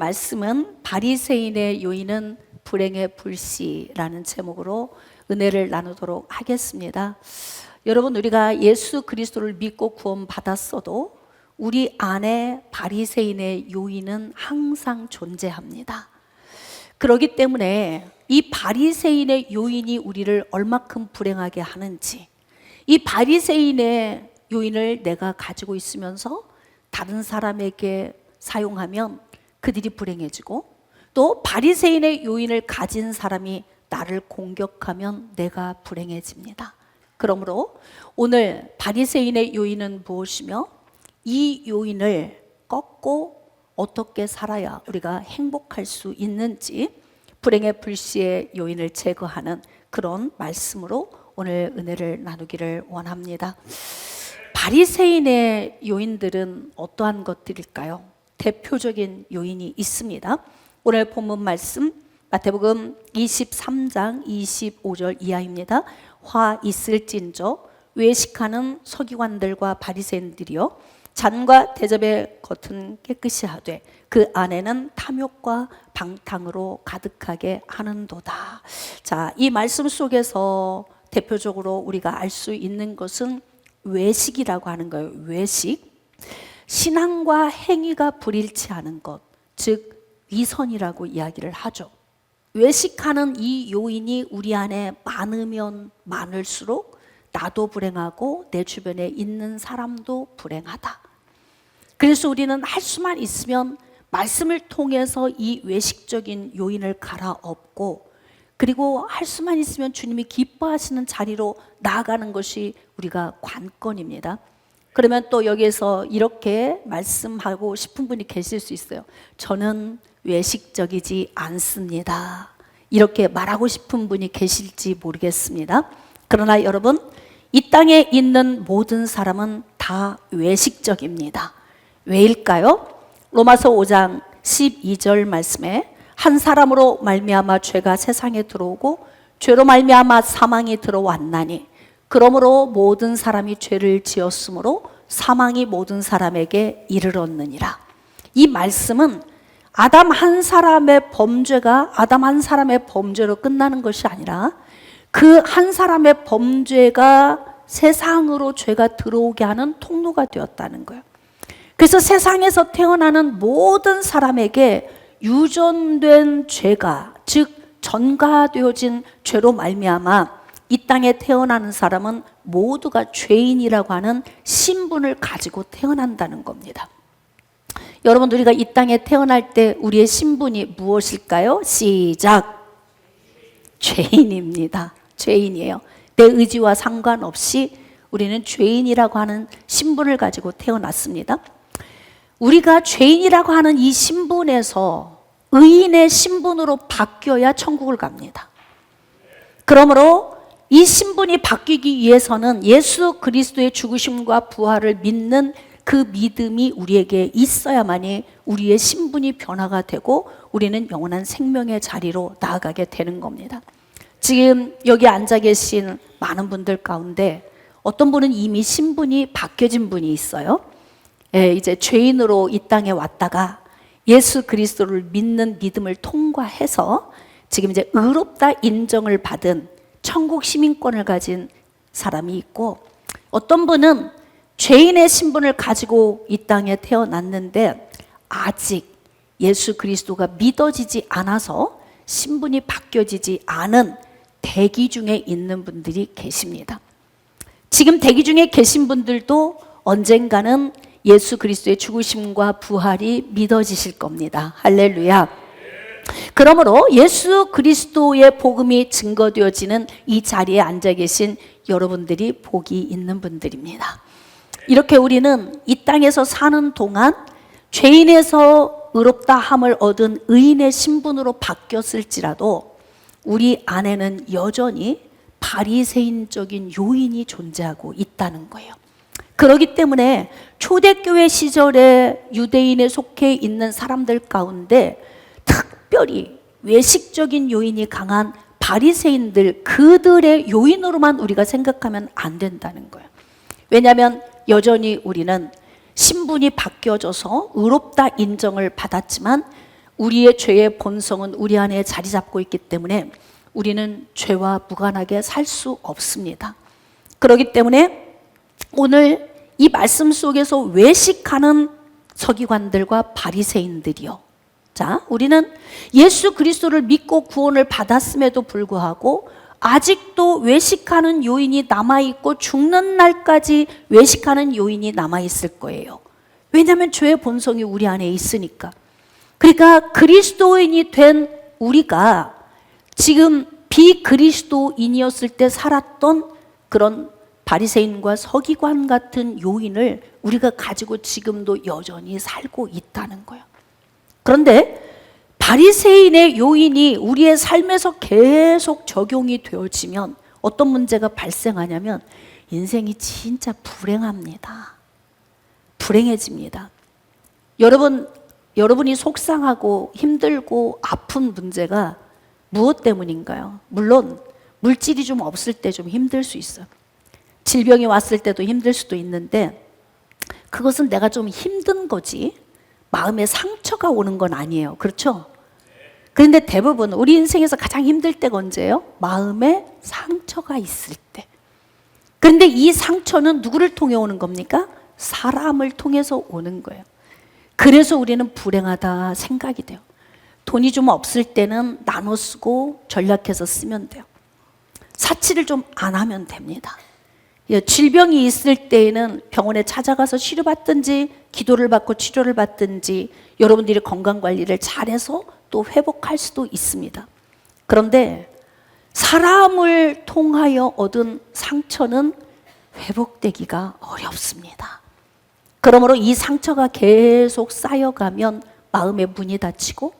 말씀은 바리새인의 요인은 불행의 불씨라는 제목으로 은혜를 나누도록 하겠습니다. 여러분, 우리가 예수 그리스도를 믿고 구원 받았어도 우리 안에 바리새인의 요인은 항상 존재합니다. 그렇기 때문에 이 바리새인의 요인이 우리를 얼마큼 불행하게 하는지, 이 바리새인의 요인을 내가 가지고 있으면서 다른 사람에게 사용하면 그들이 불행해지고, 또 바리새인의 요인을 가진 사람이 나를 공격하면 내가 불행해집니다. 그러므로 오늘 바리새인의 요인은 무엇이며 이 요인을 꺾고 어떻게 살아야 우리가 행복할 수 있는지, 불행의 불씨의 요인을 제거하는 그런 말씀으로 오늘 은혜를 나누기를 원합니다. 바리새인의 요인들은 어떠한 것들일까요? 대표적인 요인이 있습니다. 오늘 본문 말씀 마태복음 23장 25절 이하입니다. 화 있을진저 외식하는 서기관들과 바리새인들이여, 잔과 대접의 겉은 깨끗이 하되 그 안에는 탐욕과 방탕으로 가득하게 하는도다. 자, 이 말씀 속에서 대표적으로 우리가 알 수 있는 것은 외식이라고 하는 거예요. 외식. 신앙과 행위가 불일치하는 것, 즉 위선이라고 이야기를 하죠. 외식하는 이 요인이 우리 안에 많으면 많을수록 나도 불행하고 내 주변에 있는 사람도 불행하다. 그래서 우리는 할 수만 있으면 말씀을 통해서 이 외식적인 요인을 갈아엎고, 그리고 할 수만 있으면 주님이 기뻐하시는 자리로 나아가는 것이 우리가 관건입니다. 그러면 또 여기에서 이렇게 말씀하고 싶은 분이 계실 수 있어요. 저는 외식적이지 않습니다. 이렇게 말하고 싶은 분이 계실지 모르겠습니다. 그러나 여러분, 이 땅에 있는 모든 사람은 다 외식적입니다. 왜일까요? 로마서 5장 12절 말씀에 한 사람으로 말미암아 죄가 세상에 들어오고 죄로 말미암아 사망이 들어왔나니 그러므로 모든 사람이 죄를 지었으므로 사망이 모든 사람에게 이르렀느니라. 이 말씀은 아담 한 사람의 범죄가 아담 한 사람의 범죄로 끝나는 것이 아니라 그 한 사람의 범죄가 세상으로 죄가 들어오게 하는 통로가 되었다는 거예요. 그래서 세상에서 태어나는 모든 사람에게 유전된 죄가, 즉 전가되어진 죄로 말미암아 이 땅에 태어나는 사람은 모두가 죄인이라고 하는 신분을 가지고 태어난다는 겁니다. 여러분, 우리가 이 땅에 태어날 때 우리의 신분이 무엇일까요? 시작! 죄인입니다. 죄인이에요. 내 의지와 상관없이 우리는 죄인이라고 하는 신분을 가지고 태어났습니다. 우리가 죄인이라고 하는 이 신분에서 의인의 신분으로 바뀌어야 천국을 갑니다. 그러므로 이 신분이 바뀌기 위해서는 예수 그리스도의 죽으심과 부활을 믿는 그 믿음이 우리에게 있어야만이 우리의 신분이 변화가 되고 우리는 영원한 생명의 자리로 나아가게 되는 겁니다. 지금 여기 앉아 계신 많은 분들 가운데 어떤 분은 이미 신분이 바뀌어진 분이 있어요. 이제 죄인으로 이 땅에 왔다가 예수 그리스도를 믿는 믿음을 통과해서 지금 이제 의롭다 인정을 받은 천국 시민권을 가진 사람이 있고, 어떤 분은 죄인의 신분을 가지고 이 땅에 태어났는데 아직 예수 그리스도가 믿어지지 않아서 신분이 바뀌어지지 않은 대기 중에 있는 분들이 계십니다. 지금 대기 중에 계신 분들도 언젠가는 예수 그리스도의 죽으심과 부활이 믿어지실 겁니다. 할렐루야. 그러므로 예수 그리스도의 복음이 증거되어지는 이 자리에 앉아 계신 여러분들이 복이 있는 분들입니다. 이렇게 우리는 이 땅에서 사는 동안 죄인에서 의롭다함을 얻은 의인의 신분으로 바뀌었을지라도 우리 안에는 여전히 바리새인적인 요인이 존재하고 있다는 거예요. 그렇기 때문에 초대교회 시절에 유대인에 속해 있는 사람들 가운데 특별히 외식적인 요인이 강한 바리새인들, 그들의 요인으로만 우리가 생각하면 안 된다는 거예요. 왜냐하면 여전히 우리는 신분이 바뀌어져서 의롭다 인정을 받았지만 우리의 죄의 본성은 우리 안에 자리 잡고 있기 때문에 우리는 죄와 무관하게 살 수 없습니다. 그렇기 때문에 오늘 이 말씀 속에서 외식하는 서기관들과 바리새인들이요. 자, 우리는 예수 그리스도를 믿고 구원을 받았음에도 불구하고 아직도 외식하는 요인이 남아있고 죽는 날까지 외식하는 요인이 남아있을 거예요. 왜냐하면 죄의 본성이 우리 안에 있으니까. 그러니까 그리스도인이 된 우리가 지금 비그리스도인이었을 때 살았던 그런 바리새인과 서기관 같은 요인을 우리가 가지고 지금도 여전히 살고 있다는 거예요. 그런데 바리새인의 요인이 우리의 삶에서 계속 적용이 되어지면 어떤 문제가 발생하냐면 인생이 진짜 불행합니다. 불행해집니다. 여러분이 속상하고 힘들고 아픈 문제가 무엇 때문인가요? 물론 물질이 좀 없을 때 좀 힘들 수 있어요. 질병이 왔을 때도 힘들 수도 있는데 그것은 내가 좀 힘든 거지 마음에 상처가 오는 건 아니에요. 그렇죠? 그런데 대부분 우리 인생에서 가장 힘들 때가 언제예요? 마음에 상처가 있을 때. 그런데 이 상처는 누구를 통해 오는 겁니까? 사람을 통해서 오는 거예요. 그래서 우리는 불행하다 생각이 돼요. 돈이 좀 없을 때는 나눠 쓰고 전략해서 쓰면 돼요. 사치를 좀 안 하면 됩니다. 질병이 있을 때에는 병원에 찾아가서 치료받든지 기도를 받고 치료를 받든지 여러분들이 건강관리를 잘해서 또 회복할 수도 있습니다. 그런데 사람을 통하여 얻은 상처는 회복되기가 어렵습니다. 그러므로 이 상처가 계속 쌓여가면 마음의 문이 닫히고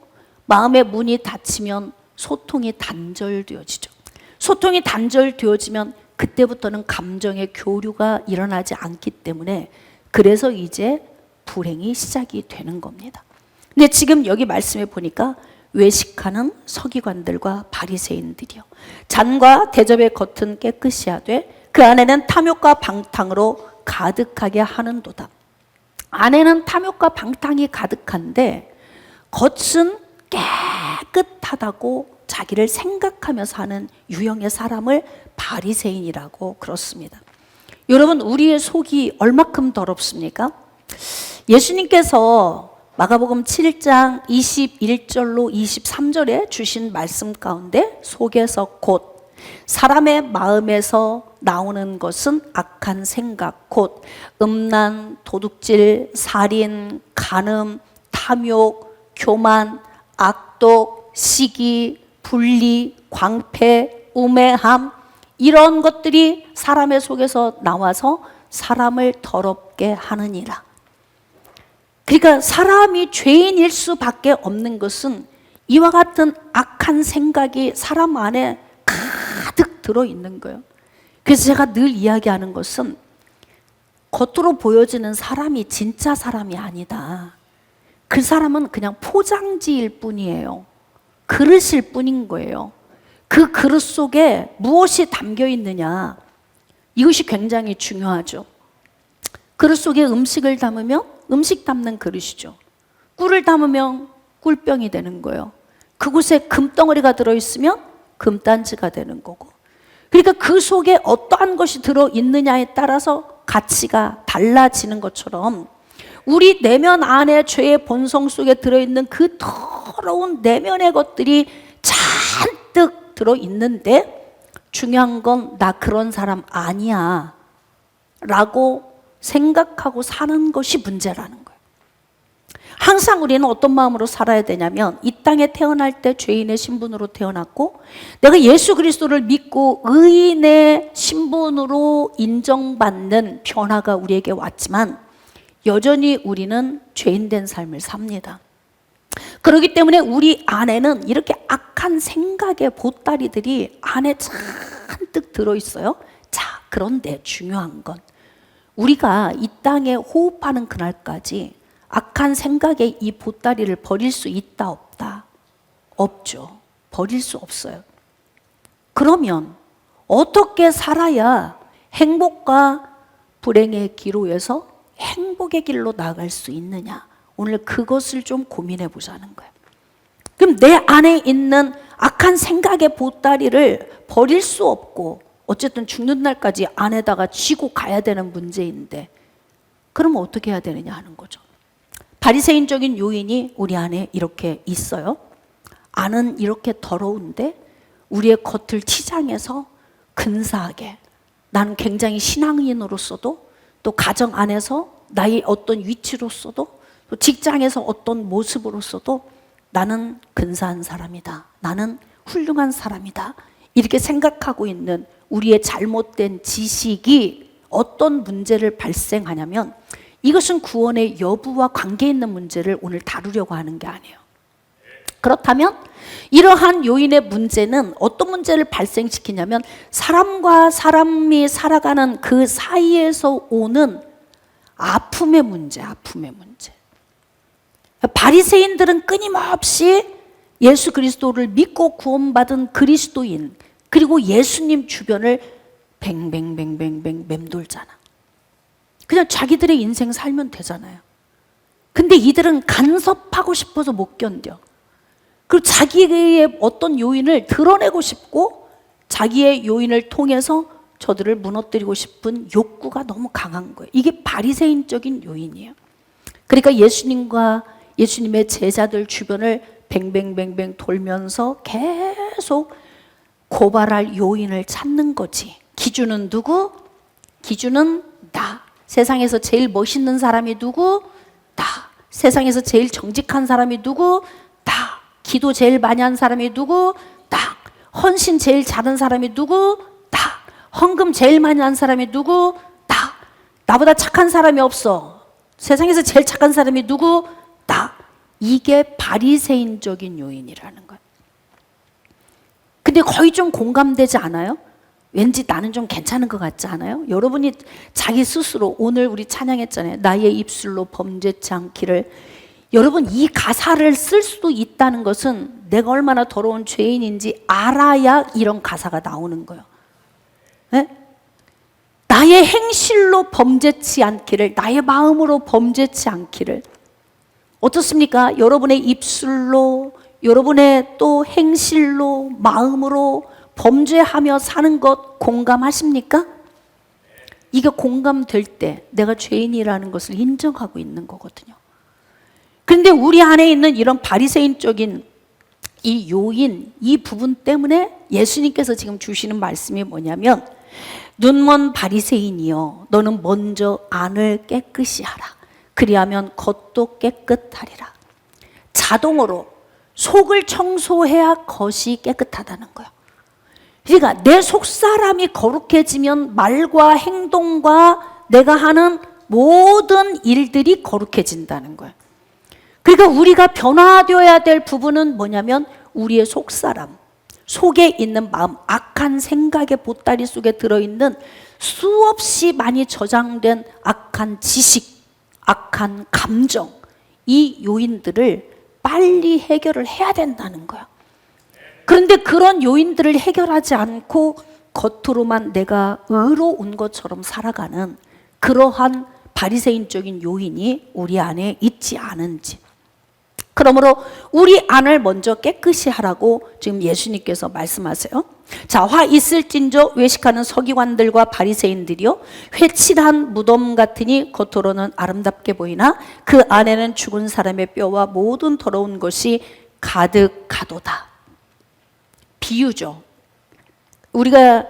마음의 문이 닫히면 소통이 단절되어지죠. 소통이 단절되어지면 그때부터는 감정의 교류가 일어나지 않기 때문에 그래서 이제 불행이 시작이 되는 겁니다. 근데 지금 여기 말씀에 보니까 외식하는 서기관들과 바리새인들이요. 잔과 대접의 겉은 깨끗이 하되 그 안에는 탐욕과 방탕으로 가득하게 하는도다. 안에는 탐욕과 방탕이 가득한데 겉은 깨끗하다고 자기를 생각하며 사는 유형의 사람을 바리새인이라고 그렇습니다. 여러분, 우리의 속이 얼마큼 더럽습니까? 예수님께서 마가복음 7장 21절로 23절에 주신 말씀 가운데 속에서 곧 사람의 마음에서 나오는 것은 악한 생각, 곧 음란, 도둑질, 살인, 간음, 탐욕, 교만, 악독, 시기, 분리, 광패, 우매함, 이런 것들이 사람의 속에서 나와서 사람을 더럽게 하느니라. 그러니까 사람이 죄인일 수밖에 없는 것은 이와 같은 악한 생각이 사람 안에 가득 들어있는 거예요. 그래서 제가 늘 이야기하는 것은 겉으로 보여지는 사람이 진짜 사람이 아니다. 그 사람은 그냥 포장지일 뿐이에요. 그릇일 뿐인 거예요. 그 그릇 속에 무엇이 담겨 있느냐, 이것이 굉장히 중요하죠. 그릇 속에 음식을 담으면 음식 담는 그릇이죠. 꿀을 담으면 꿀병이 되는 거예요. 그곳에 금덩어리가 들어있으면 금단지가 되는 거고. 그러니까 그 속에 어떠한 것이 들어있느냐에 따라서 가치가 달라지는 것처럼 우리 내면 안에 죄의 본성 속에 들어있는 그 더러운 내면의 것들이 잔뜩 들어있는데 중요한 건 나 그런 사람 아니야 라고 생각하고 사는 것이 문제라는 거예요. 항상 우리는 어떤 마음으로 살아야 되냐면 이 땅에 태어날 때 죄인의 신분으로 태어났고 내가 예수 그리스도를 믿고 의인의 신분으로 인정받는 변화가 우리에게 왔지만 여전히 우리는 죄인된 삶을 삽니다. 그렇기 때문에 우리 안에는 이렇게 악한 생각의 보따리들이 안에 잔뜩 들어있어요. 자, 그런데 중요한 건 우리가 이 땅에 호흡하는 그날까지 악한 생각의 이 보따리를 버릴 수 있다 없다? 없죠. 버릴 수 없어요. 그러면 어떻게 살아야 행복과 불행의 기로에서 행복의 길로 나아갈 수 있느냐? 오늘 그것을 좀 고민해 보자는 거예요. 그럼 내 안에 있는 악한 생각의 보따리를 버릴 수 없고 어쨌든 죽는 날까지 안에다가 쥐고 가야 되는 문제인데 그럼 어떻게 해야 되느냐 하는 거죠. 바리새인적인 요인이 우리 안에 이렇게 있어요. 안은 이렇게 더러운데 우리의 겉을 치장해서 근사하게, 나는 굉장히 신앙인으로서도, 또 가정 안에서 나의 어떤 위치로서도, 또 직장에서 어떤 모습으로서도 나는 근사한 사람이다, 나는 훌륭한 사람이다, 이렇게 생각하고 있는 우리의 잘못된 지식이 어떤 문제를 발생하냐면, 이것은 구원의 여부와 관계 있는 문제를 오늘 다루려고 하는 게 아니에요. 그렇다면 이러한 요인의 문제는 어떤 문제를 발생시키냐면, 사람과 사람이 살아가는 그 사이에서 오는 아픔의 문제, 아픔의 문제. 바리새인들은 끊임없이 예수 그리스도를 믿고 구원받은 그리스도인, 그리고 예수님 주변을 뱅뱅뱅뱅뱅 맴돌잖아. 그냥 자기들의 인생 살면 되잖아요. 근데 이들은 간섭하고 싶어서 못 견뎌. 그리고 자기의 어떤 요인을 드러내고 싶고, 자기의 요인을 통해서 저들을 무너뜨리고 싶은 욕구가 너무 강한 거예요. 이게 바리새인적인 요인이에요. 그러니까 예수님과 예수님의 제자들 주변을 뱅뱅뱅뱅 돌면서 계속 고발할 요인을 찾는 거지. 기준은 누구? 기준은 나. 세상에서 제일 멋있는 사람이 누구? 나. 세상에서 제일 정직한 사람이 누구? 나. 기도 제일 많이 한 사람이 누구? 나. 헌신 제일 잘한 사람이 누구? 나. 헌금 제일 많이 한 사람이 누구? 나. 나보다 착한 사람이 없어. 세상에서 제일 착한 사람이 누구? 나. 이게 바리새인적인 요인이라는 거예요. 근데 거의 좀 공감되지 않아요? 왠지 나는 좀 괜찮은 것 같지 않아요? 여러분이 자기 스스로, 오늘 우리 찬양했잖아요. 나의 입술로 범죄치 않기를. 여러분, 이 가사를 쓸 수도 있다는 것은 내가 얼마나 더러운 죄인인지 알아야 이런 가사가 나오는 거예요. 네? 나의 행실로 범죄치 않기를, 나의 마음으로 범죄치 않기를. 어떻습니까? 여러분의 입술로, 여러분의 또 행실로, 마음으로 범죄하며 사는 것 공감하십니까? 이게 공감될 때 내가 죄인이라는 것을 인정하고 있는 거거든요. 그런데 우리 안에 있는 이런 바리새인적인 이 요인, 이 부분 때문에 예수님께서 지금 주시는 말씀이 뭐냐면, 눈먼 바리새인이여, 너는 먼저 안을 깨끗이 하라. 그리하면 겉도 깨끗하리라. 자동으로 속을 청소해야 겉이 깨끗하다는 거예요. 그러니까 내 속사람이 거룩해지면 말과 행동과 내가 하는 모든 일들이 거룩해진다는 거예요. 그러니까 우리가 변화되어야 될 부분은 뭐냐면, 우리의 속사람, 속에 있는 마음, 악한 생각의 보따리 속에 들어있는 수없이 많이 저장된 악한 지식, 악한 감정, 이 요인들을 빨리 해결을 해야 된다는 거야. 그런데 그런 요인들을 해결하지 않고 겉으로만 내가 의로운 것처럼 살아가는 그러한 바리새인적인 요인이 우리 안에 있지 않은지. 그러므로 우리 안을 먼저 깨끗이 하라고 지금 예수님께서 말씀하세요. 자, 화 있을진저 외식하는 서기관들과 바리새인들이요, 회칠한 무덤 같으니 겉으로는 아름답게 보이나 그 안에는 죽은 사람의 뼈와 모든 더러운 것이 가득하도다. 비유죠. 우리가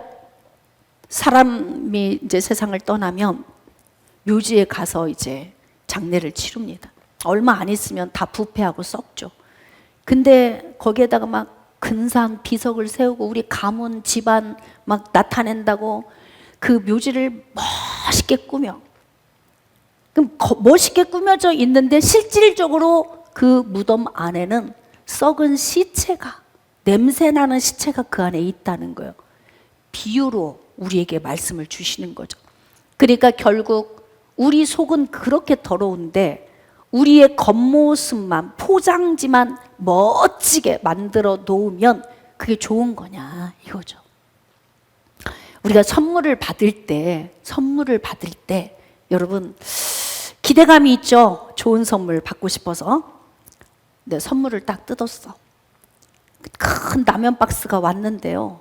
사람이 이제 세상을 떠나면 묘지에 가서 이제 장례를 치릅니다. 얼마 안 있으면 다 부패하고 썩죠. 근데 거기에다가 막 근사한 비석을 세우고 우리 가문 집안 막 나타낸다고 그 묘지를 멋있게 꾸며. 그럼 멋있게 꾸며져 있는데 실질적으로 그 무덤 안에는 썩은 시체가, 냄새나는 시체가 그 안에 있다는 거예요. 비유로 우리에게 말씀을 주시는 거죠. 그러니까 결국 우리 속은 그렇게 더러운데 우리의 겉모습만, 포장지만 멋지게 만들어 놓으면 그게 좋은 거냐 이거죠. 우리가 선물을 받을 때 여러분 기대감이 있죠. 좋은 선물 받고 싶어서. 근데 선물을 딱 뜯었어. 큰 라면 박스가 왔는데요.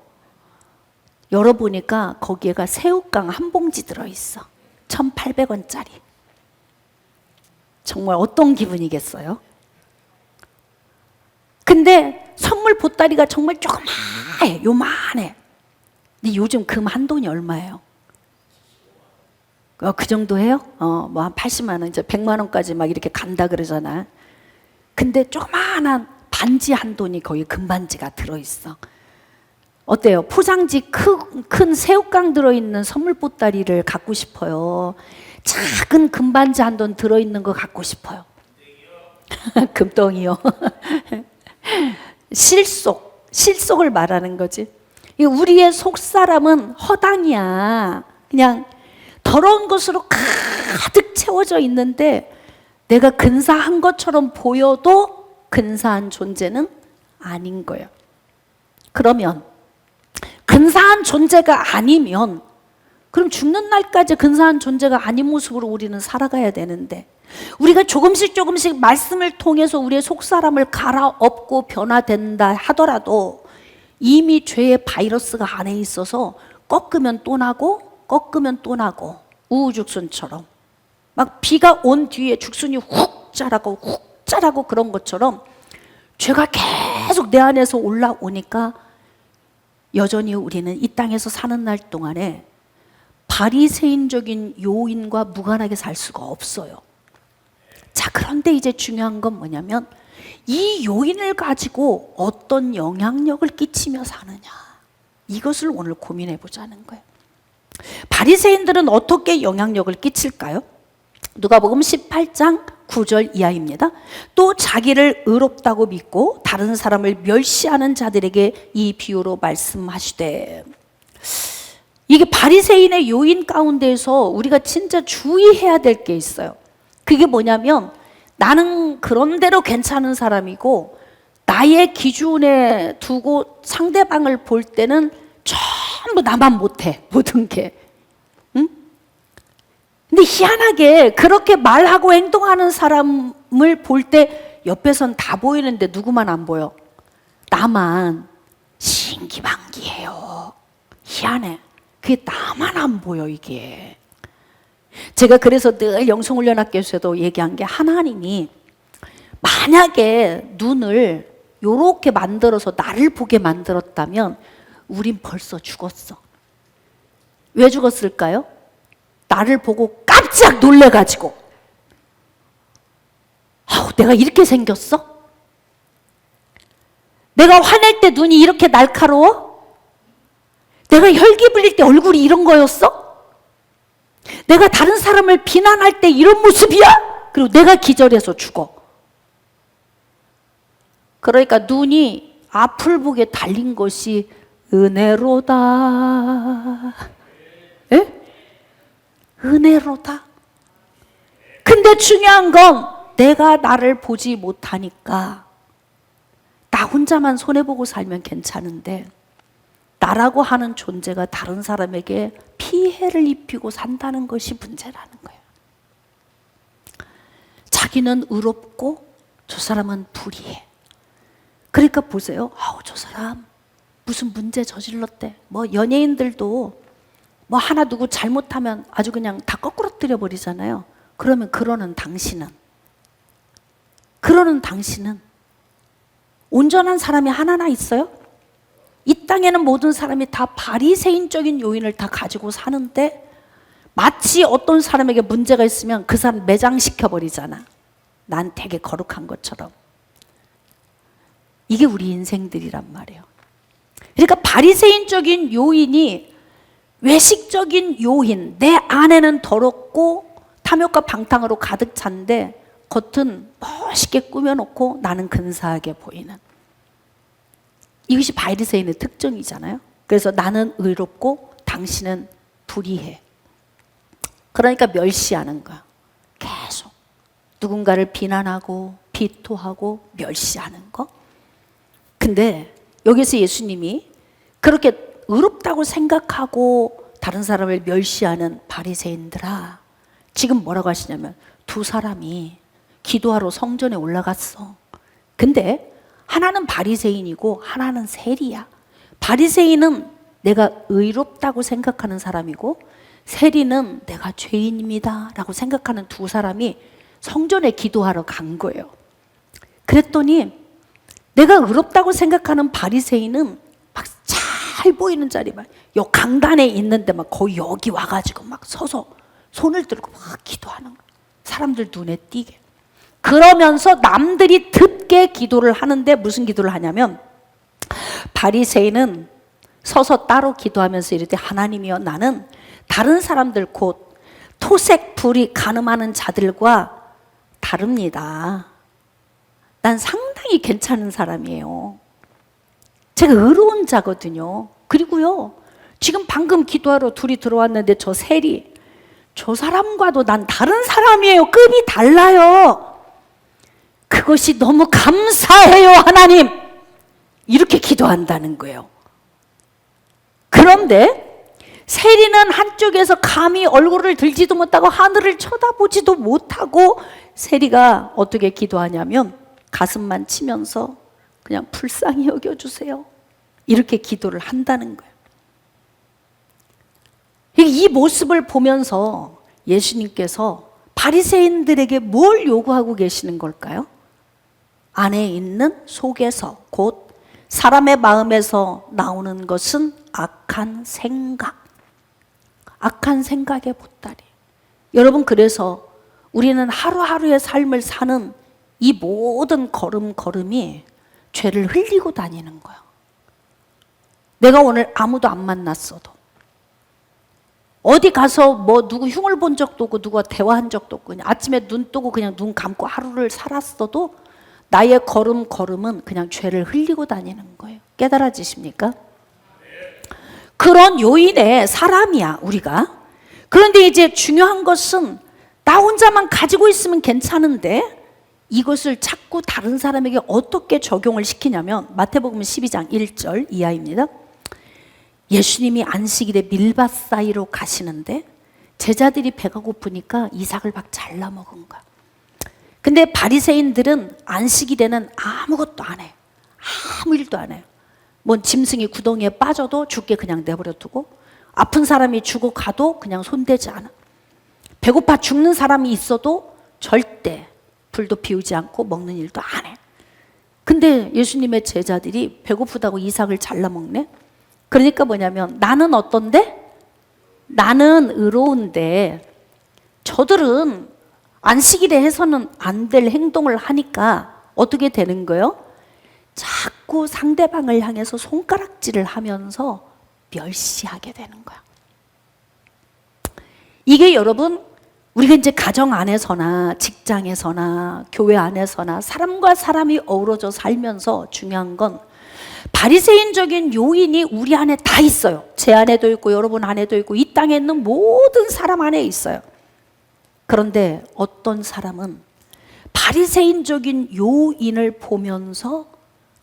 열어보니까 거기에가 새우깡 한 봉지 들어있어. 1,800원짜리. 정말 어떤 기분이겠어요? 근데 선물 보따리가 정말 조그마해. 요만해. 근데 요즘 금 한 돈이 얼마예요? 그 정도 해요? 뭐 한 80만 원, 이제 100만 원까지 막 이렇게 간다 그러잖아. 근데 조그마한 반지 한 돈이 거의 금반지가 들어있어. 어때요? 포장지 큰 새우깡 들어있는 선물 보따리를 갖고 싶어요? 작은 금반지 한 돈 들어있는 거 갖고 싶어요? 금덩이요. 실속을 말하는 거지. 우리의 속사람은 허당이야. 그냥 더러운 것으로 가득 채워져 있는데 내가 근사한 것처럼 보여도 근사한 존재는 아닌 거예요. 그러면 근사한 존재가 아니면 그럼 죽는 날까지 근사한 존재가 아닌 모습으로 우리는 살아가야 되는데 우리가 조금씩 말씀을 통해서 우리의 속사람을 갈아엎고 변화된다 하더라도 이미 죄의 바이러스가 안에 있어서 꺾으면 또 나고 우후죽순처럼 막 비가 온 뒤에 죽순이 훅 자라고 그런 것처럼 죄가 계속 내 안에서 올라오니까 여전히 우리는 이 땅에서 사는 날 동안에 바리새인적인 요인과 무관하게 살 수가 없어요. 자, 그런데 이제 중요한 건 뭐냐면 이 요인을 가지고 어떤 영향력을 끼치며 사느냐, 이것을 오늘 고민해 보자는 거예요. 바리새인들은 어떻게 영향력을 끼칠까요? 누가복음 18장 9절 이하입니다. 또 자기를 의롭다고 믿고 다른 사람을 멸시하는 자들에게 이 비유로 말씀하시되, 이게 바리새인의 요인 가운데에서 우리가 진짜 주의해야 될 게 있어요. 그게 뭐냐면 나는 그런대로 괜찮은 사람이고 나의 기준에 두고 상대방을 볼 때는 전부 나만 못해, 모든 게. 응? 근데 희한하게 그렇게 말하고 행동하는 사람을 볼 때 옆에선 다 보이는데 누구만 안 보여? 나만. 신기방기해요. 희한해. 그게 나만 안 보여, 이게. 제가 그래서 늘 영성훈련학교에서도 얘기한 게, 하나님이 만약에 눈을 요렇게 만들어서 나를 보게 만들었다면 우린 벌써 죽었어. 왜 죽었을까요? 나를 보고 깜짝 놀래가지고, 내가 이렇게 생겼어? 내가 화낼 때 눈이 이렇게 날카로워? 내가 혈기 불릴 때 얼굴이 이런 거였어? 내가 다른 사람을 비난할 때 이런 모습이야? 그리고 내가 기절해서 죽어. 그러니까 눈이 앞을 보게 달린 것이 은혜로다. 에? 은혜로다. 근데 중요한 건 내가 나를 보지 못하니까 나 혼자만 손해보고 살면 괜찮은데 나라고 하는 존재가 다른 사람에게 피해를 입히고 산다는 것이 문제라는 거예요. 자기는 의롭고 저 사람은 불의해. 그러니까 보세요. 저 사람 무슨 문제 저질렀대. 뭐 연예인들도 뭐 하나 누구 잘못하면 아주 그냥 다 거꾸러뜨려 버리잖아요. 그러면 그러는 당신은 온전한 사람이 하나나 있어요? 이 땅에는 모든 사람이 다 바리새인적인 요인을 다 가지고 사는데 마치 어떤 사람에게 문제가 있으면 그 사람 매장시켜 버리잖아. 난 되게 거룩한 것처럼. 이게 우리 인생들이란 말이에요. 그러니까 바리새인적인 요인이 외식적인 요인, 내 안에는 더럽고 탐욕과 방탕으로 가득 찬데 겉은 멋있게 꾸며놓고 나는 근사하게 보이는, 이것이 바리새인의 특징이잖아요. 그래서 나는 의롭고 당신은 불의해. 그러니까 멸시하는 거야. 계속 누군가를 비난하고 비토하고 멸시하는 거. 근데 여기서 예수님이 그렇게 의롭다고 생각하고 다른 사람을 멸시하는 바리새인들아, 지금 뭐라고 하시냐면 두 사람이 기도하러 성전에 올라갔어. 근데 하나는 바리새인이고 하나는 세리야. 바리새인은 내가 의롭다고 생각하는 사람이고 세리는 내가 죄인입니다 라고 생각하는 두 사람이 성전에 기도하러 간 거예요. 그랬더니 내가 의롭다고 생각하는 바리새인은 막 잘 보이는 자리 막 요 강단에 있는데 막 거의 여기 와가지고 막 서서 손을 들고 막 기도하는 거예요. 사람들 눈에 띄게. 그러면서 남들이 듣게 기도를 하는데 무슨 기도를 하냐면 바리새인은 서서 따로 기도하면서 이르되 하나님이여 나는 다른 사람들 곧 토색 불이 간음하는 자들과 다릅니다. 난 상당히 괜찮은 사람이에요. 제가 의로운 자거든요. 그리고요 지금 방금 기도하러 둘이 들어왔는데 저 세리 저 사람과도 난 다른 사람이에요. 급이 달라요. 그것이 너무 감사해요 하나님. 이렇게 기도한다는 거예요. 그런데 세리는 한쪽에서 감히 얼굴을 들지도 못하고 하늘을 쳐다보지도 못하고 세리가 어떻게 기도하냐면 가슴만 치면서 그냥 불쌍히 여겨주세요 이렇게 기도를 한다는 거예요. 이 모습을 보면서 예수님께서 바리새인들에게 뭘 요구하고 계시는 걸까요? 안에 있는 속에서 곧 사람의 마음에서 나오는 것은 악한 생각, 악한 생각의 보따리. 여러분 그래서 우리는 하루하루의 삶을 사는 이 모든 걸음걸음이 죄를 흘리고 다니는 거야. 내가 오늘 아무도 안 만났어도 어디 가서 뭐 누구 흉을 본 적도 없고 누구와 대화한 적도 없고 그냥 아침에 눈 뜨고 그냥 눈 감고 하루를 살았어도 나의 걸음걸음은 그냥 죄를 흘리고 다니는 거예요. 깨달아지십니까? 그런 요인의 사람이야 우리가. 그런데 이제 중요한 것은 나 혼자만 가지고 있으면 괜찮은데 이것을 자꾸 다른 사람에게 어떻게 적용을 시키냐면 마태복음 12장 1절 이하입니다. 예수님이 안식일에 밀밭 사이로 가시는데 제자들이 배가 고프니까 이삭을 막 잘라 먹은 거야. 근데 바리새인들은 안식일에는 아무것도 안 해. 아무 일도 안 해요. 뭐 짐승이 구덩이에 빠져도 죽게 그냥 내버려 두고 아픈 사람이 죽어가도 그냥 손대지 않아. 배고파 죽는 사람이 있어도 절대 불도 피우지 않고 먹는 일도 안 해. 근데 예수님의 제자들이 배고프다고 이삭을 잘라 먹네? 그러니까 뭐냐면 나는 어떤데? 나는 의로운데 저들은 안식일에 해서는 안 될 행동을 하니까 어떻게 되는 거예요? 자꾸 상대방을 향해서 손가락질을 하면서 멸시하게 되는 거야. 이게 여러분 우리가 이제 가정 안에서나 직장에서나 교회 안에서나 사람과 사람이 어우러져 살면서 중요한 건 바리새인적인 요인이 우리 안에 다 있어요. 제 안에도 있고 여러분 안에도 있고 이 땅에 있는 모든 사람 안에 있어요. 그런데 어떤 사람은 바리새인적인 요인을 보면서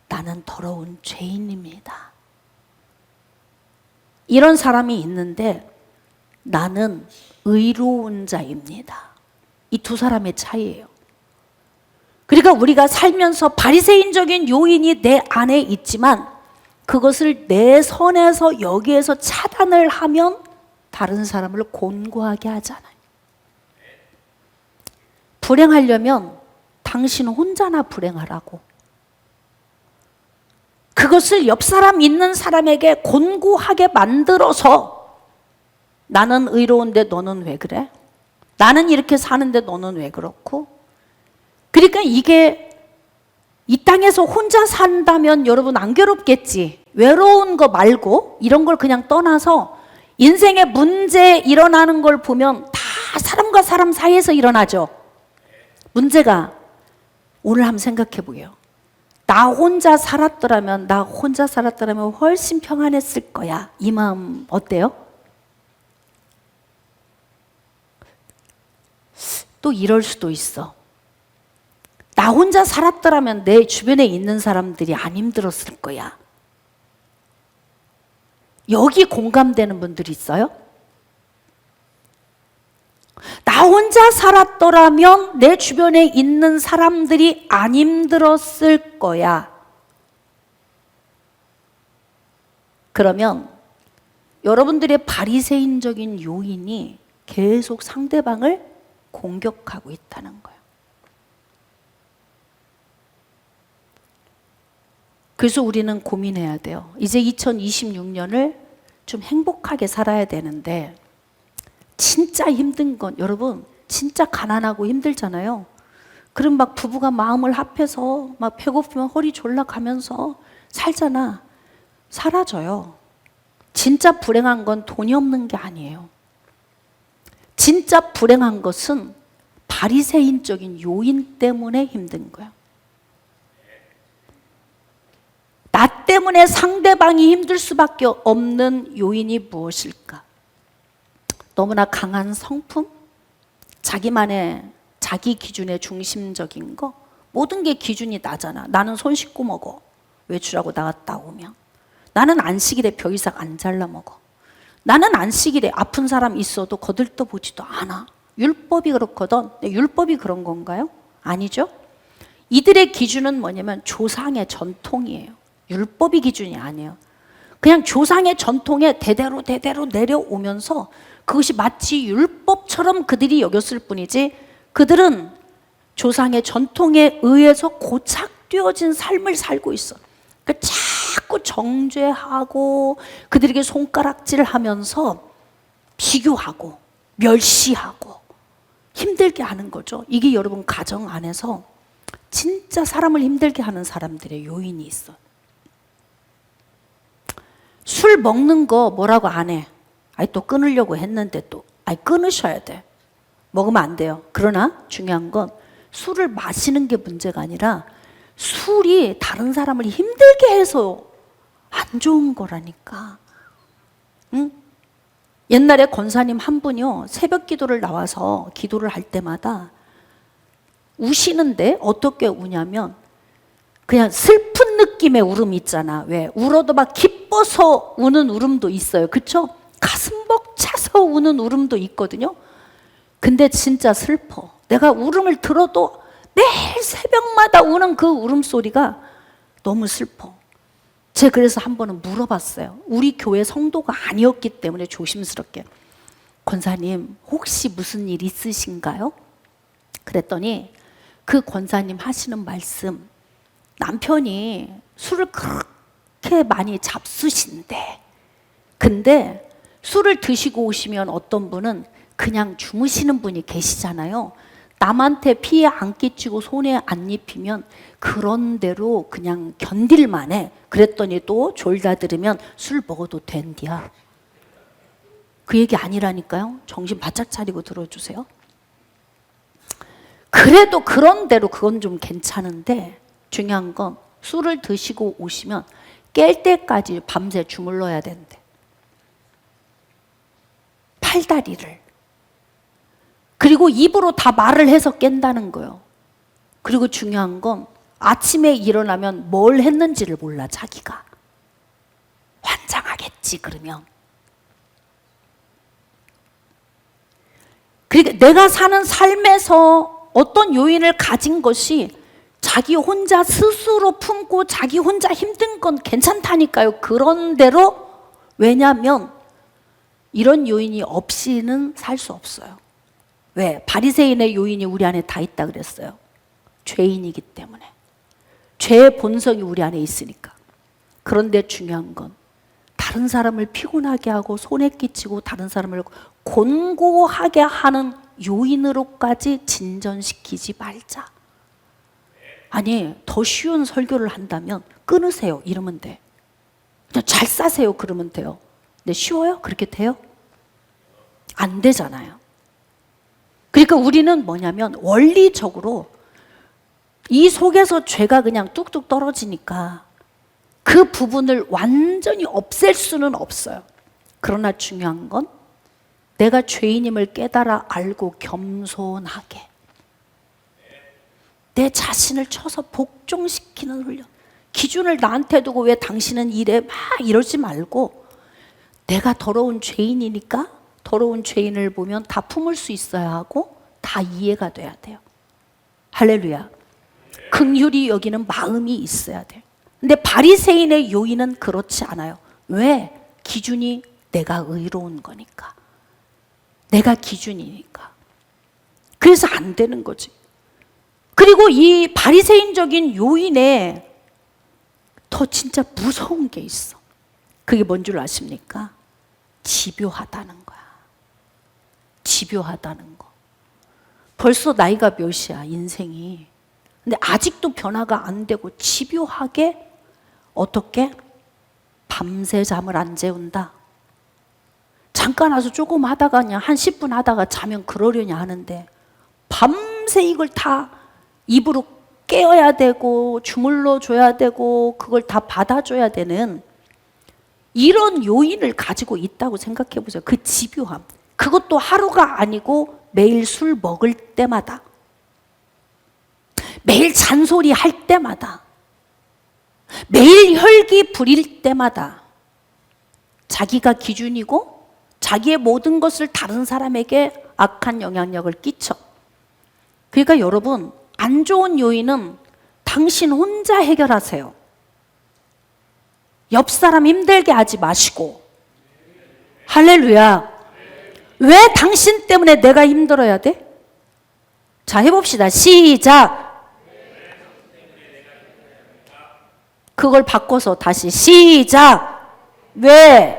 나는 더러운 죄인입니다. 이런 사람이 있는데 나는 의로운 자입니다. 이 두 사람의 차이예요. 그러니까 우리가 살면서 바리새인적인 요인이 내 안에 있지만 그것을 내 선에서 여기에서 차단을 하면 다른 사람을 곤고하게 하잖아요. 불행하려면 당신 혼자나 불행하라고. 그것을 옆 사람 있는 사람에게 곤고하게 만들어서 나는 의로운데 너는 왜 그래? 나는 이렇게 사는데 너는 왜 그렇고? 그러니까 이게 이 땅에서 혼자 산다면 여러분 안 괴롭겠지. 외로운 거 말고 이런 걸 그냥 떠나서 인생에 문제 일어나는 걸 보면 다 사람과 사람 사이에서 일어나죠. 문제가 오늘 한번 생각해 보게요. 나 혼자 살았더라면 훨씬 평안했을 거야. 이 마음 어때요? 또 이럴 수도 있어. 나 혼자 살았더라면 내 주변에 있는 사람들이 안 힘들었을 거야. 여기 공감되는 분들이 있어요? 나 혼자 살았더라면 내 주변에 있는 사람들이 안 힘들었을 거야. 그러면 여러분들의 바리새인적인 요인이 계속 상대방을 공격하고 있다는 거예요. 그래서 우리는 고민해야 돼요. 이제 2026년을 좀 행복하게 살아야 되는데 진짜 힘든 건 여러분 진짜 가난하고 힘들잖아요. 그럼 막 부부가 마음을 합해서 막 배고프면 허리 졸라가면서 살잖아. 사라져요. 진짜 불행한 건 돈이 없는 게 아니에요. 진짜 불행한 것은 바리새인적인 요인 때문에 힘든 거예요. 나 때문에 상대방이 힘들 수밖에 없는 요인이 무엇일까? 너무나 강한 성품? 자기 기준의 중심적인 거? 모든 게 기준이 나잖아. 나는 손 씻고 먹어. 외출하고 나갔다 오면. 나는 안식일에 벼 이상 안 잘라 먹어. 나는 안식일에 아픈 사람 있어도 거들떠보지도 않아. 율법이 그렇거든. 율법이 그런 건가요? 아니죠. 이들의 기준은 뭐냐면 조상의 전통이에요. 율법이 기준이 아니에요. 그냥 조상의 전통에 대대로 내려오면서 그것이 마치 율법처럼 그들이 여겼을 뿐이지 그들은 조상의 전통에 의해서 고착되어진 삶을 살고 있어. 그러니까 자꾸 정죄하고 그들에게 손가락질하면서 비교하고 멸시하고 힘들게 하는 거죠. 이게 여러분 가정 안에서 진짜 사람을 힘들게 하는 사람들의 요인이 있어. 술 먹는 거 뭐라고 안 해. 또 끊으려고 했는데 끊으셔야 돼. 먹으면 안 돼요. 그러나 중요한 건 술을 마시는 게 문제가 아니라 술이 다른 사람을 힘들게 해서 안 좋은 거라니까. 응? 옛날에 권사님 한 분이요, 새벽 기도를 나와서 기도를 할 때마다 우시는데 어떻게 우냐면 그냥 슬픈 느낌의 울음 있잖아. 왜? 울어도 막 기뻐서 우는 울음도 있어요. 그쵸? 가슴 벅차서 우는 울음도 있거든요. 근데 진짜 슬퍼. 내가 울음을 들어도 매일 새벽마다 우는 그 울음소리가 너무 슬퍼. 제가 그래서 한 번은 물어봤어요. 우리 교회 성도가 아니었기 때문에 조심스럽게. 권사님, 혹시 무슨 일 있으신가요? 그랬더니 그 권사님 하시는 말씀, 남편이 술을 그렇게 많이 잡수신데 근데 술을 드시고 오시면 어떤 분은 그냥 주무시는 분이 계시잖아요. 남한테 피해 안 끼치고 손해 안 입히면 그런 대로 그냥 견딜만 해. 그랬더니 또 졸다 들으면 술 먹어도 된디야. 그 얘기 아니라니까요. 정신 바짝 차리고 들어주세요. 그래도 그런 대로 그건 좀 괜찮은데 중요한 건 술을 드시고 오시면 깰 때까지 밤새 주물러야 된대. 팔다리를. 그리고 입으로 다 말을 해서 깬다는 거예요. 그리고 중요한 건 아침에 일어나면 뭘 했는지를 몰라 자기가. 환장하겠지 그러면. 그러니까 내가 사는 삶에서 어떤 요인을 가진 것이 자기 혼자 스스로 품고 자기 혼자 힘든 건 괜찮다니까요. 그런대로 왜냐하면 이런 요인이 없이는 살 수 없어요. 왜? 바리새인의 요인이 우리 안에 다 있다 그랬어요. 죄인이기 때문에. 죄의 본성이 우리 안에 있으니까. 그런데 중요한 건 다른 사람을 피곤하게 하고 손해 끼치고 다른 사람을 곤고하게 하는 요인으로까지 진전시키지 말자. 아니, 더 쉬운 설교를 한다면 끊으세요 이러면 돼. 그냥 잘 싸세요 그러면 돼요. 근데 쉬워요? 그렇게 돼요? 안 되잖아요. 그러니까 우리는 뭐냐면 원리적으로 이 속에서 죄가 그냥 뚝뚝 떨어지니까 그 부분을 완전히 없앨 수는 없어요. 그러나 중요한 건 내가 죄인임을 깨달아 알고 겸손하게 내 자신을 쳐서 복종시키는 훈련. 기준을 나한테 두고 왜 당신은 이래 막 이러지 말고 내가 더러운 죄인이니까 더러운 죄인을 보면 다 품을 수 있어야 하고 다 이해가 돼야 돼요. 할렐루야. 긍휼히 여기는 마음이 있어야 돼요. 근데 바리새인의 요인은 그렇지 않아요. 왜? 기준이 내가 의로운 거니까. 내가 기준이니까. 그래서 안 되는 거지. 그리고 이 바리새인적인 요인에 더 진짜 무서운 게 있어. 그게 뭔 줄 아십니까? 집요하다는 거야. 집요하다는 거. 벌써 나이가 몇이야, 인생이. 근데 아직도 변화가 안 되고 집요하게 어떻게? 밤새 잠을 안 재운다. 잠깐 와서 조금 하다가 그냥 한 10분 하다가 자면 그러려냐 하는데 밤새 이걸 다 입으로 깨어야 되고 주물러 줘야 되고 그걸 다 받아줘야 되는 이런 요인을 가지고 있다고 생각해 보세요. 그 집요함. 그것도 하루가 아니고 매일 술 먹을 때마다, 매일 잔소리 할 때마다, 매일 혈기 부릴 때마다 자기가 기준이고 자기의 모든 것을 다른 사람에게 악한 영향력을 끼쳐. 그러니까 여러분, 안 좋은 요인은 당신 혼자 해결하세요. 옆 사람 힘들게 하지 마시고. 할렐루야. 왜 당신 때문에 내가 힘들어야 돼? 자, 해봅시다. 시작. 그걸 바꿔서 다시 시작. 왜?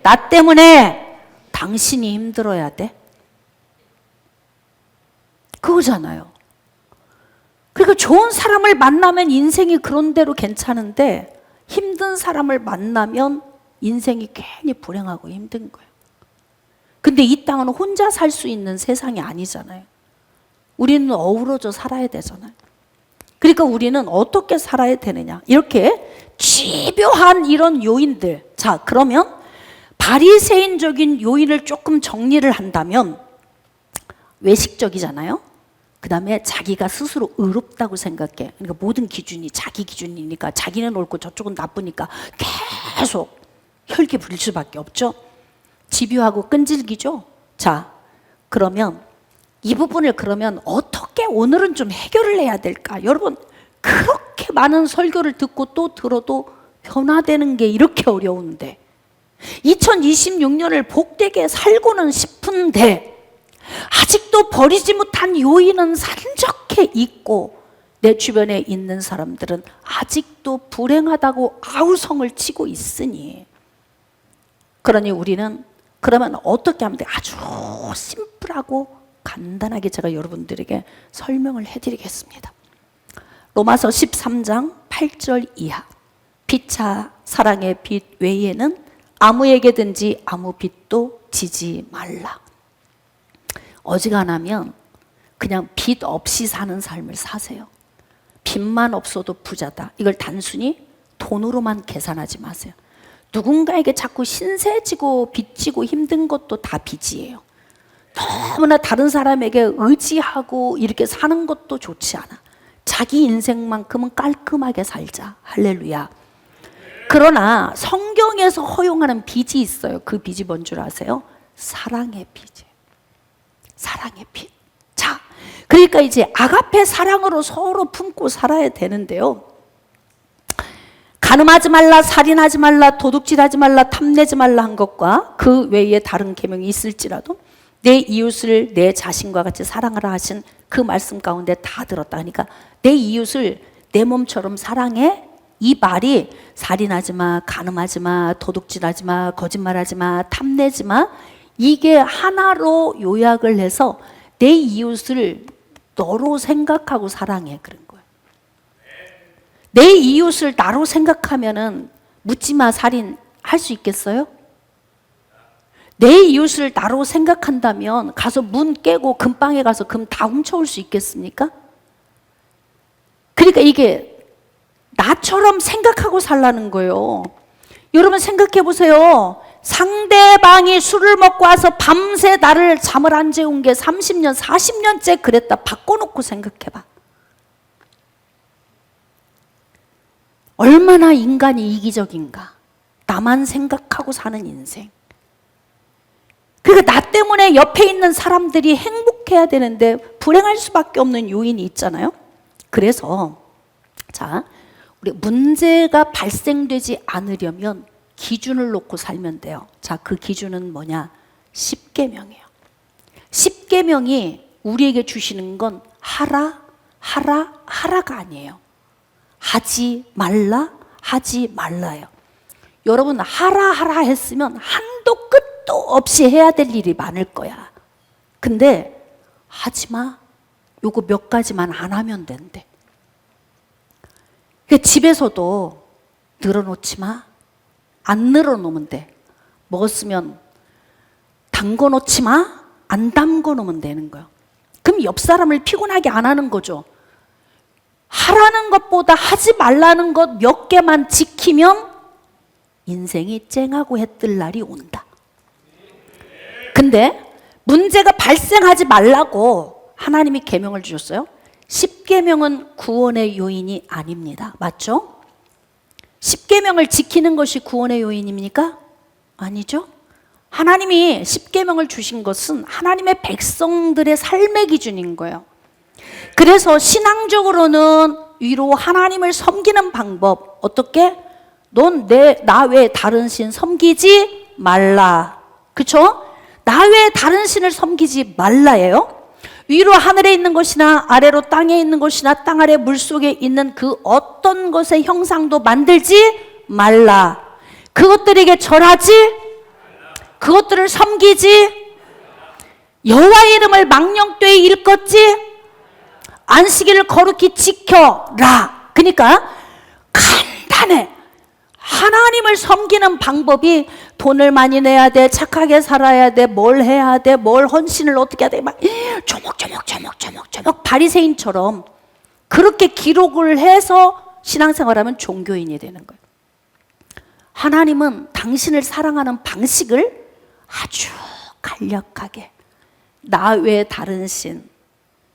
나 때문에 당신이 힘들어야 돼? 그거잖아요. 그러니까 좋은 사람을 만나면 인생이 그런 대로 괜찮은데 힘든 사람을 만나면 인생이 괜히 불행하고 힘든 거예요. 근데 이 땅은 혼자 살 수 있는 세상이 아니잖아요. 우리는 어우러져 살아야 되잖아요. 그러니까 우리는 어떻게 살아야 되느냐. 이렇게 집요한 이런 요인들. 자, 그러면 바리새인적인 요인을 조금 정리를 한다면 외식적이잖아요. 그 다음에 자기가 스스로 의롭다고 생각해. 그러니까 모든 기준이 자기 기준이니까 자기는 옳고 저쪽은 나쁘니까 계속 혈기 부릴 수밖에 없죠. 집요하고 끈질기죠. 자, 그러면 이 부분을 그러면 어떻게 오늘은 좀 해결을 해야 될까? 여러분, 그렇게 많은 설교를 듣고 또 들어도 변화되는 게 이렇게 어려운데 2026년을 복되게 살고는 싶은데 아직도 버리지 못한 요인은 산적해 있고 내 주변에 있는 사람들은 아직도 불행하다고 아우성을 치고 있으니, 그러니 우리는 그러면 어떻게 하면 돼? 아주 심플하고 간단하게 제가 여러분들에게 설명을 해드리겠습니다. 로마서 13장 8절 이하. 피차 사랑의 빛 외에는 아무에게든지 아무 빚도 지지 말라. 어지간하면 그냥 빚 없이 사는 삶을 사세요. 빚만 없어도 부자다. 이걸 단순히 돈으로만 계산하지 마세요. 누군가에게 자꾸 신세지고 빚지고 힘든 것도 다 빚이에요. 너무나 다른 사람에게 의지하고 이렇게 사는 것도 좋지 않아. 자기 인생만큼은 깔끔하게 살자. 할렐루야. 그러나 성경에서 허용하는 빚이 있어요. 그 빚이 뭔 줄 아세요? 사랑의 빚이에요. 사랑의 빚. 자, 그러니까 이제 아가페 사랑으로 서로 품고 살아야 되는데요. 간음하지 말라, 살인하지 말라, 도둑질하지 말라, 탐내지 말라 한 것과 그 외에 다른 계명이 있을지라도 내 이웃을 내 자신과 같이 사랑하라 하신 그 말씀 가운데 다 들었다. 그러니까 내 이웃을 내 몸처럼 사랑해. 이 말이 살인하지 마, 간음하지 마, 도둑질하지 마, 거짓말하지 마, 탐내지 마. 이게 하나로 요약을 해서 내 이웃을 너로 생각하고 사랑해, 그런 거예요. 내 이웃을 나로 생각하면은 묻지마 살인 할 수 있겠어요? 내 이웃을 나로 생각한다면 가서 문 깨고 금방에 가서 금 다 훔쳐올 수 있겠습니까? 그러니까 이게 나처럼 생각하고 살라는 거예요. 여러분 생각해 보세요. 상대방이 술을 먹고 와서 밤새 나를 잠을 안 재운 게 30년, 40년째 그랬다. 바꿔놓고 생각해봐. 얼마나 인간이 이기적인가. 나만 생각하고 사는 인생. 그러니까 나 때문에 옆에 있는 사람들이 행복해야 되는데 불행할 수밖에 없는 요인이 있잖아요. 그래서 자, 우리 문제가 발생되지 않으려면 기준을 놓고 살면 돼요. 자, 그 기준은 뭐냐? 십계명이에요. 십계명이 우리에게 주시는 건 하라가 아니에요. 하지 말라예요. 여러분, 하라 했으면 한도 끝도 없이 해야 될 일이 많을 거야. 근데 하지 마. 요거 몇 가지만 안 하면 된대. 집에서도 늘어놓지 마. 안 늘어놓으면 돼. 먹었으면 담궈 놓지 마. 안 담궈 놓으면 되는 거예요. 그럼 옆 사람을 피곤하게 안 하는 거죠. 하라는 것보다 하지 말라는 것 몇 개만 지키면 인생이 쨍하고 해뜰 날이 온다. 근데 문제가 발생하지 말라고 하나님이 계명을 주셨어요. 십계명은 구원의 요인이 아닙니다. 맞죠? 십계명을 지키는 것이 구원의 요인입니까? 아니죠. 하나님이 십계명을 주신 것은 하나님의 백성들의 삶의 기준인 거예요. 그래서 신앙적으로는 위로 하나님을 섬기는 방법, 어떻게? 넌 나 외에 다른 신 섬기지 말라. 그렇죠? 나 외에 다른 신을 섬기지 말라예요. 위로 하늘에 있는 것이나 아래로 땅에 있는 것이나 땅 아래 물속에 있는 그 어떤 것의 형상도 만들지 말라. 그것들에게 절하지, 그것들을 섬기지, 여호와의 이름을 망령되이 일컫지, 안식일을 거룩히 지켜라. 그러니까 간단해. 하나님을 섬기는 방법이 돈을 많이 내야 돼, 착하게 살아야 돼, 뭘 해야 돼, 뭘 헌신을 어떻게 해야 돼, 막 조목조목 바리새인처럼 그렇게 기록을 해서 신앙생활하면 종교인이 되는 거예요. 하나님은 당신을 사랑하는 방식을 아주 간략하게, 나 외에 다른 신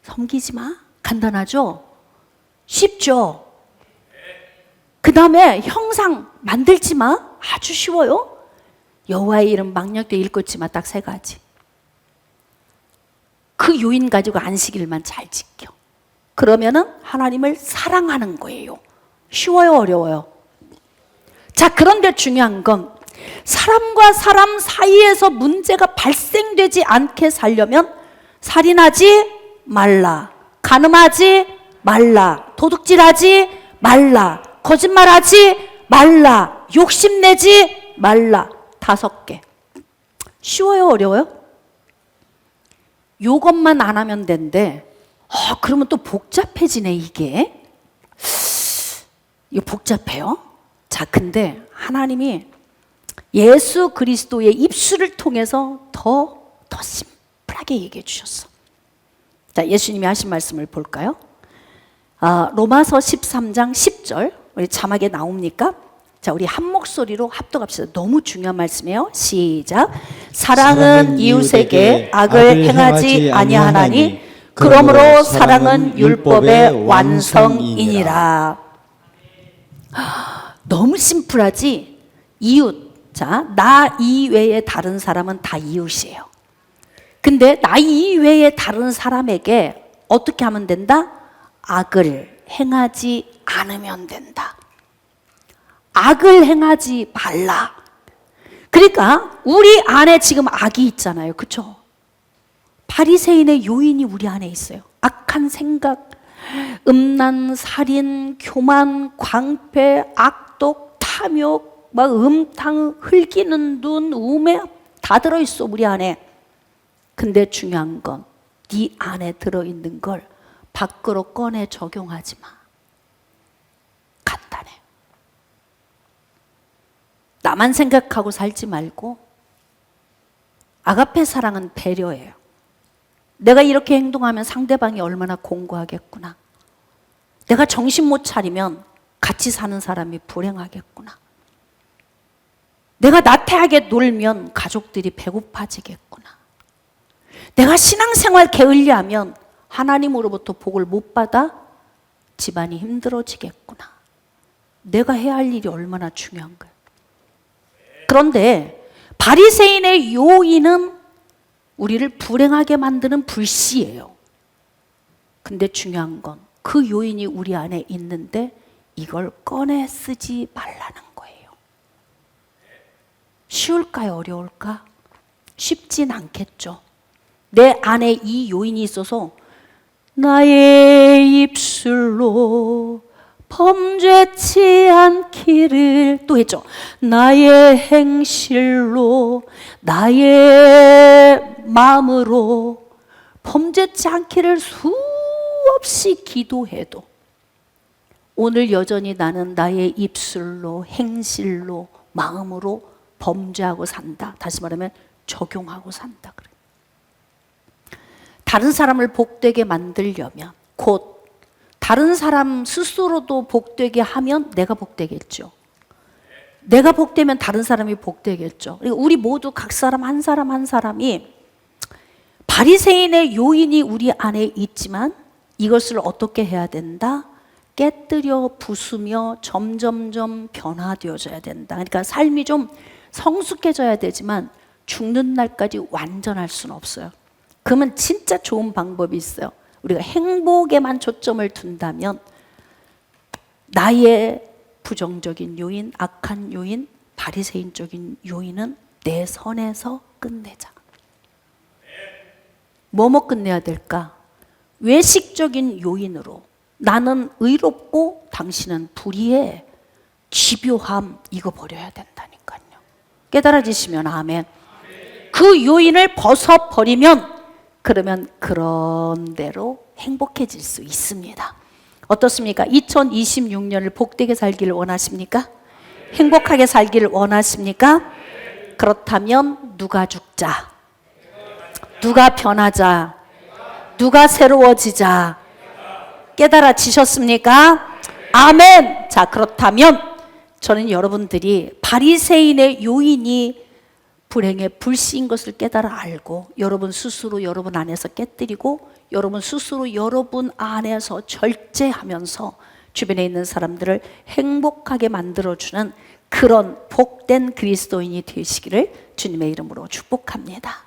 섬기지 마. 간단하죠? 쉽죠? 그 다음에 형상 만들지 마. 아주 쉬워요. 여호와의 이름 망령되이 일컫지 마. 딱 3가지. 그 요인 가지고 안식일만 잘 지켜. 그러면은 하나님을 사랑하는 거예요. 쉬워요, 어려워요? 자, 그런데 중요한 건 사람과 사람 사이에서 문제가 발생되지 않게 살려면 살인하지 말라, 간음하지 말라, 도둑질하지 말라, 거짓말하지 말라, 욕심내지 말라. 5개. 쉬워요, 어려워요? 요것만 안 하면 된대. 그러면 또 복잡해지네, 이게. 이거 복잡해요. 자, 근데 하나님이 예수 그리스도의 입술을 통해서 더 심플하게 얘기해 주셨어. 자, 예수님이 하신 말씀을 볼까요? 로마서 13장 10절. 우리 자막에 나옵니까? 자, 우리 한 목소리로 합독합시다. 너무 중요한 말씀이에요. 시작. 사랑은 이웃에게 악을 행하지 아니하나니 그러므로 사랑은 율법의 완성이니라. 너무 심플하지? 이웃. 자, 나 이외에 다른 사람은 다 이웃이에요. 근데 나 이외에 다른 사람에게 어떻게 하면 된다? 악을 행하지 않으면 된다. 악을 행하지 말라. 그러니까 우리 안에 지금 악이 있잖아요. 그렇죠? 바리새인의 요인이 우리 안에 있어요. 악한 생각, 음란, 살인, 교만, 광패, 악독, 탐욕, 막 음탕, 흘기는 눈, 우매 다 들어있어, 우리 안에. 근데 중요한 건 네 안에 들어있는 걸 밖으로 꺼내 적용하지 마. 간단해. 나만 생각하고 살지 말고. 아가페 사랑은 배려예요. 내가 이렇게 행동하면 상대방이 얼마나 공고하겠구나. 내가 정신 못 차리면 같이 사는 사람이 불행하겠구나. 내가 나태하게 놀면 가족들이 배고파지겠구나. 내가 신앙생활 게을리하면 하나님으로부터 복을 못 받아 집안이 힘들어지겠구나. 내가 해야 할 일이 얼마나 중요한 거야. 그런데 바리새인의 요인은 우리를 불행하게 만드는 불씨예요. 근데 중요한 건 그 요인이 우리 안에 있는데 이걸 꺼내 쓰지 말라는 거예요. 쉬울까요? 어려울까? 쉽진 않겠죠. 내 안에 이 요인이 있어서 나의 입술로 범죄치 않기를 또 했죠. 나의 행실로 나의 마음으로 범죄치 않기를 수없이 기도해도 오늘 여전히 나는 나의 입술로 행실로 마음으로 범죄하고 산다. 다시 말하면 적용하고 산다. 그래. 다른 사람을 복되게 만들려면 곧 다른 사람 스스로도 복되게 하면 내가 복되겠죠. 내가 복되면 다른 사람이 복되겠죠. 그리고 우리 모두 각 사람 한 사람이 바리새인의 요인이 우리 안에 있지만 이것을 어떻게 해야 된다? 깨뜨려 부수며 점점점 변화되어져야 된다. 그러니까 삶이 좀 성숙해져야 되지만 죽는 날까지 완전할 수는 없어요. 그러면 진짜 좋은 방법이 있어요. 우리가 행복에만 초점을 둔다면 나의 부정적인 요인, 악한 요인, 바리새인적인 요인은 내 선에서 끝내자. 뭐뭐 끝내야 될까? 외식적인 요인으로 나는 의롭고 당신은 불의해. 집요함, 이거 버려야 된다니까요. 깨달아지시면 아멘. 그 요인을 벗어버리면 그러면 그런 대로 행복해질 수 있습니다. 어떻습니까? 2026년을 복되게 살기를 원하십니까? 행복하게 살기를 원하십니까? 그렇다면 누가 죽자? 누가 변하자? 누가 새로워지자? 깨달아지셨습니까? 아멘. 자, 그렇다면 저는 여러분들이 바리새인의 요인이 불행의 불씨인 것을 깨달아 알고 여러분 스스로 여러분 안에서 깨뜨리고 여러분 스스로 여러분 안에서 절제하면서 주변에 있는 사람들을 행복하게 만들어주는 그런 복된 그리스도인이 되시기를 주님의 이름으로 축복합니다.